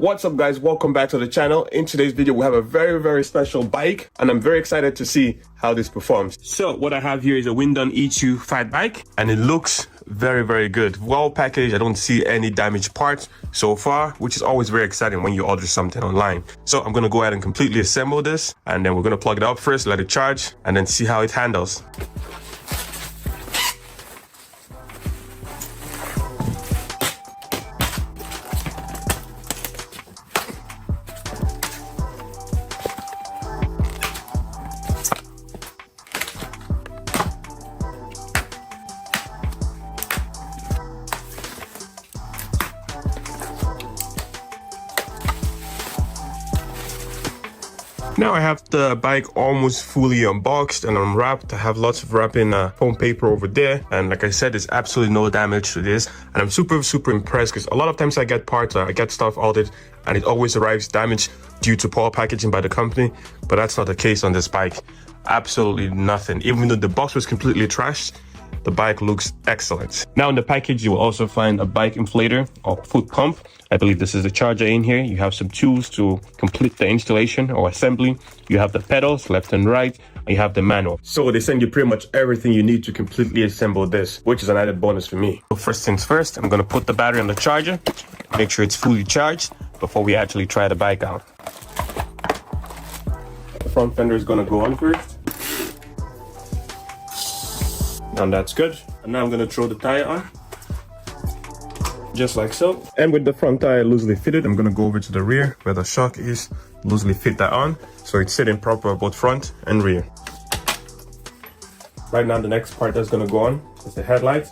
What's up guys, welcome back to the channel. In today's video we have a very special bike and I'm very excited to see how this performs. So what I have here is a Windone E2 fat bike and it looks very good. Well packaged. I don't see any damaged parts so far, which is always very exciting when you order something online. So I'm gonna go ahead and completely assemble this and then we're gonna plug it up first, let it charge, and then see how it handles. Now I have the bike almost fully unboxed and unwrapped. I have lots of wrapping foam paper over there, and like I said, there's absolutely no damage to this, and I'm super impressed because a lot of times I get parts, I get stuff ordered and it always arrives damaged due to poor packaging by the company, but that's not the case on this bike. Absolutely nothing. Even though the box was completely trashed, the bike looks excellent. Now in the package you will also find a bike inflator or foot pump. I believe this is the charger in here. You have some tools to complete the installation or assembly. You have the pedals left and right, and you have the manual. So they send you pretty much everything you need to completely assemble this, which is an added bonus for me. So first things first, I'm gonna put the battery on the charger, make sure it's fully charged before we actually try the bike out. The front fender is gonna go on first. And that's good. And now I'm gonna throw the tire on, just like so. And with the front tire loosely fitted, I'm gonna go over to the rear where the shock is, loosely fit that on so it's sitting proper both front and rear. Right now the next part that's gonna go on is the headlight.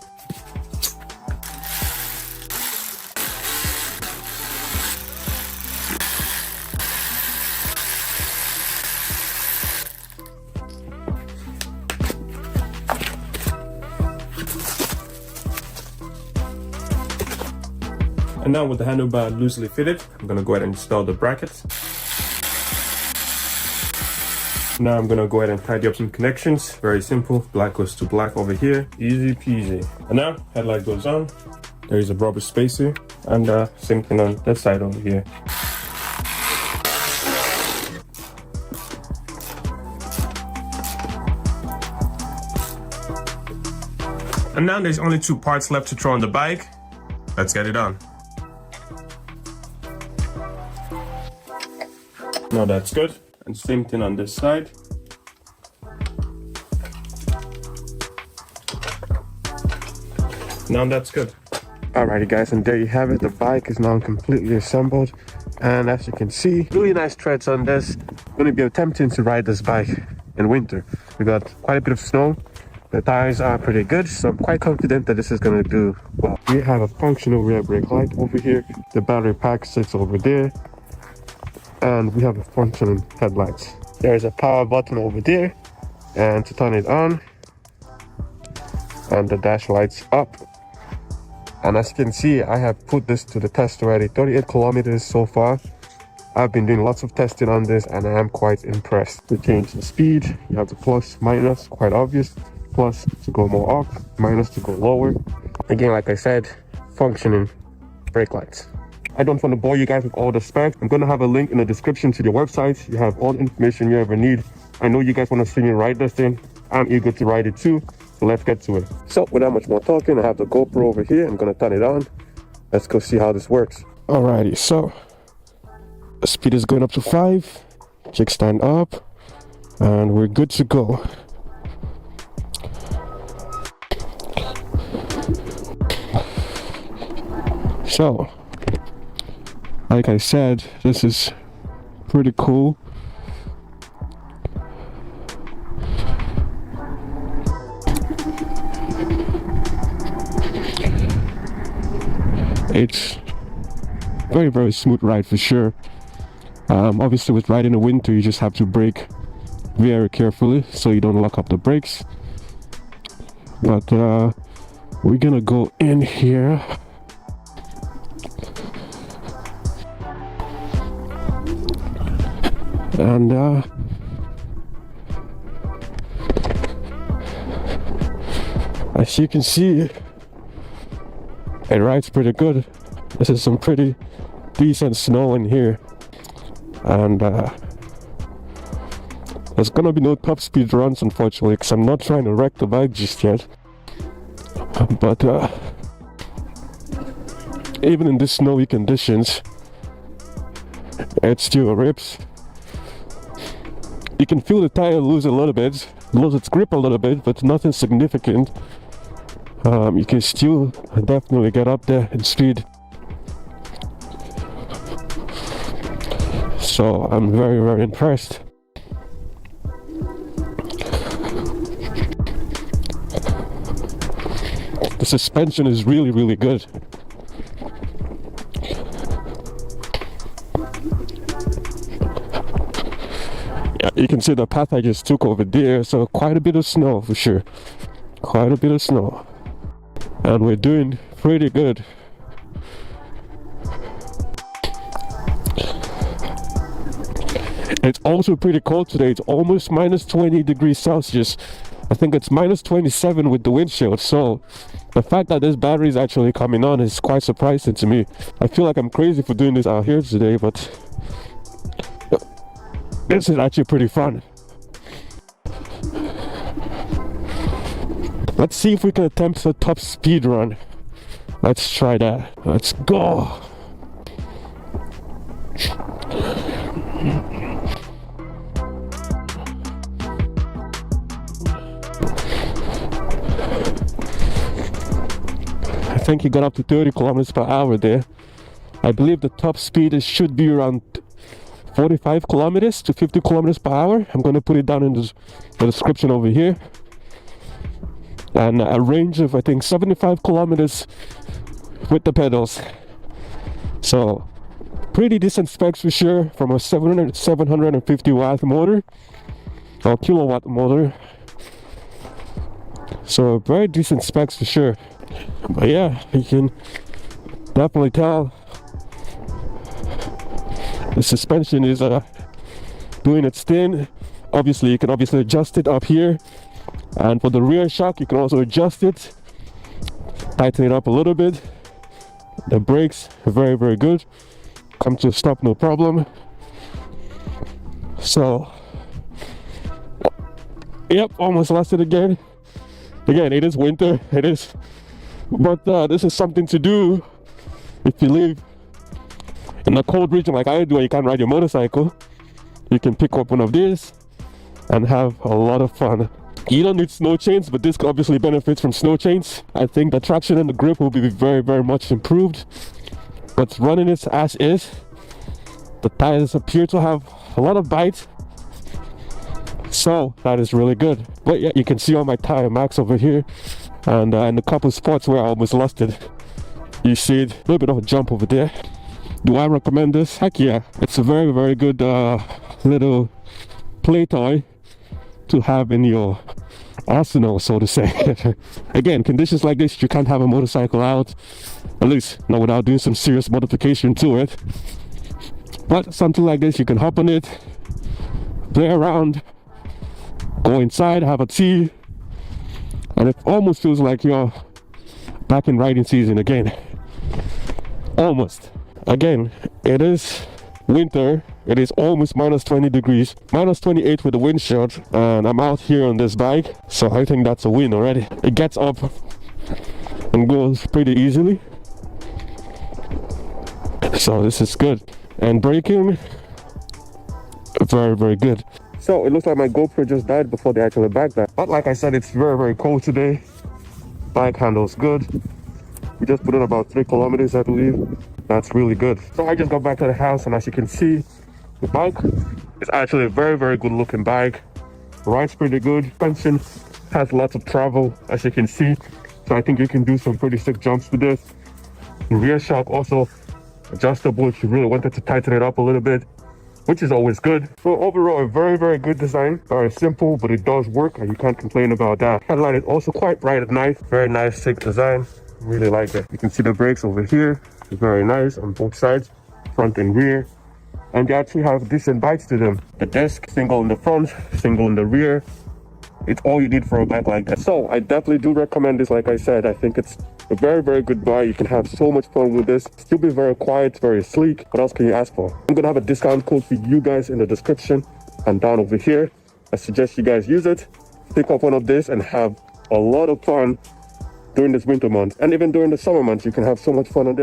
And now with the handlebar loosely fitted, I'm gonna go ahead and install the brackets. Now I'm gonna go ahead and tidy up some connections. Very simple, black goes to black over here, easy peasy. And now headlight goes on. There is a rubber spacer and same thing on that side over here. And now there's only two parts left to throw on the bike. Let's get it on. Now that's good, and same thing on this side. Now that's good. Alrighty guys, and there you have it. The bike is now completely assembled, and as you can see, really nice treads on this. Going to be attempting to ride this bike in winter. We got quite a bit of snow. The tires are pretty good, so I'm quite confident that this is going to do well. We have a functional rear brake light over here. The battery pack sits over there. And we have a functioning headlights. There's a power button over there, and to turn it on, and the dash lights up. And as you can see, I have put this to the test already. 38 kilometers so far. I've been doing lots of testing on this and I am quite impressed. To change the speed, you have the plus, minus, quite obvious. Plus to go more up, minus to go lower. Again, like I said, functioning brake lights. I don't want to bore you guys with all the specs. I'm going to have a link in the description to the website. You have all the information you ever need. I know you guys want to see me ride this thing. I'm eager to ride it too. So let's get to it. So without much more talking, I have the GoPro over here. I'm going to turn it on. Let's go see how this works. Alrighty, so the speed is going up to 5. Kickstand up. And we're good to go. So, like I said, this is pretty cool. It's very smooth ride for sure. Obviously with riding in the winter, you just have to brake very carefully so you don't lock up the brakes. But we're gonna go in here. And as you can see, it rides pretty good. This is some pretty decent snow in here, and there's gonna be no top speed runs unfortunately, because I'm not trying to wreck the bike just yet. But even in these snowy conditions, it still rips. You can feel the tire lose a little bit, lose its grip a little bit, but nothing significant. You can still definitely get up there in speed. So I'm very, very impressed. The suspension is really, really good. Yeah, you can see the path I just took over there, so quite a bit of snow for sure. Quite a bit of snow. And we're doing pretty good. It's also pretty cold today. It's almost minus 20 degrees Celsius. I think it's minus 27 with the windshield. So the fact that this battery is actually coming on is quite surprising to me. I feel like I'm crazy for doing this out here today, but this is actually pretty fun. Let's see if we can attempt a top speed run. Let's try that. Let's go. I think he got up to 30 kilometers per hour there. I believe the top speed should be around 45 kilometers to 50 kilometers per hour. I'm going to put it down in the description over here. And a range of, I think, 75 kilometers with the pedals. So pretty decent specs for sure, from a 750 watt motor or kilowatt motor. So very decent specs for sure. But yeah, you can definitely tell the suspension is doing its thing. Obviously you can adjust it up here, and for the rear shock you can also adjust it, tighten it up a little bit. The brakes are very, very good, come to a stop no problem. So yep, almost lost it again. It is winter, it is, but this is something to do if you live in a cold region like I do and you can't ride your motorcycle. You can pick up one of these and have a lot of fun. You don't need snow chains, but this obviously benefits from snow chains. I think the traction and the grip will be very, very much improved. But running it as is, the tires appear to have a lot of bite, so that is really good. But yeah, you can see all my tire marks over here, and in a couple spots where I almost lost it, you see it, a little bit of a jump over there. Do I recommend this? Heck yeah, it's a very, very good little play toy to have in your arsenal, so to say. Again, conditions like this, you can't have a motorcycle out, at least not without doing some serious modification to it. But something like this, you can hop on it, play around, go inside, have a tea, and it almost feels like you're back in riding season again. Almost. Again, it is winter. It is almost minus 20 degrees, minus 28 with the windshield, and I'm out here on this bike, so I think that's a win already. It gets up and goes pretty easily, so this is good. And braking, very, very good. So it looks like my GoPro just died before they actually backed that. But like I said, it's very, very cold today. Bike handles good. We just put in about 3 kilometers, I believe. That's really good. So I just got back to the house, and as you can see, the bike is actually a very, very good looking bike. Rides pretty good. Suspension has lots of travel, as you can see. So I think you can do some pretty sick jumps with this. The rear shock also adjustable if you really wanted to tighten it up a little bit, which is always good. So overall, a very, very good design. Very simple, but it does work, and you can't complain about that. Headlight is also quite bright at night. Very nice, sick design. Really like it. You can see the brakes over here. Very nice on both sides, front and rear, and they actually have decent bites to them. The disc, single in the front, single in the rear. It's all you need for a bike like that. So I definitely do recommend this. Like I said, I think it's A very, very good bike. You can have so much fun with this. Still be very quiet, very sleek. What else can you ask for? I'm gonna have a discount code for you guys in the description and down over here. I suggest you guys use it. Pick up one of this and have a lot of fun during this winter month. And even during the summer months, you can have so much fun on this.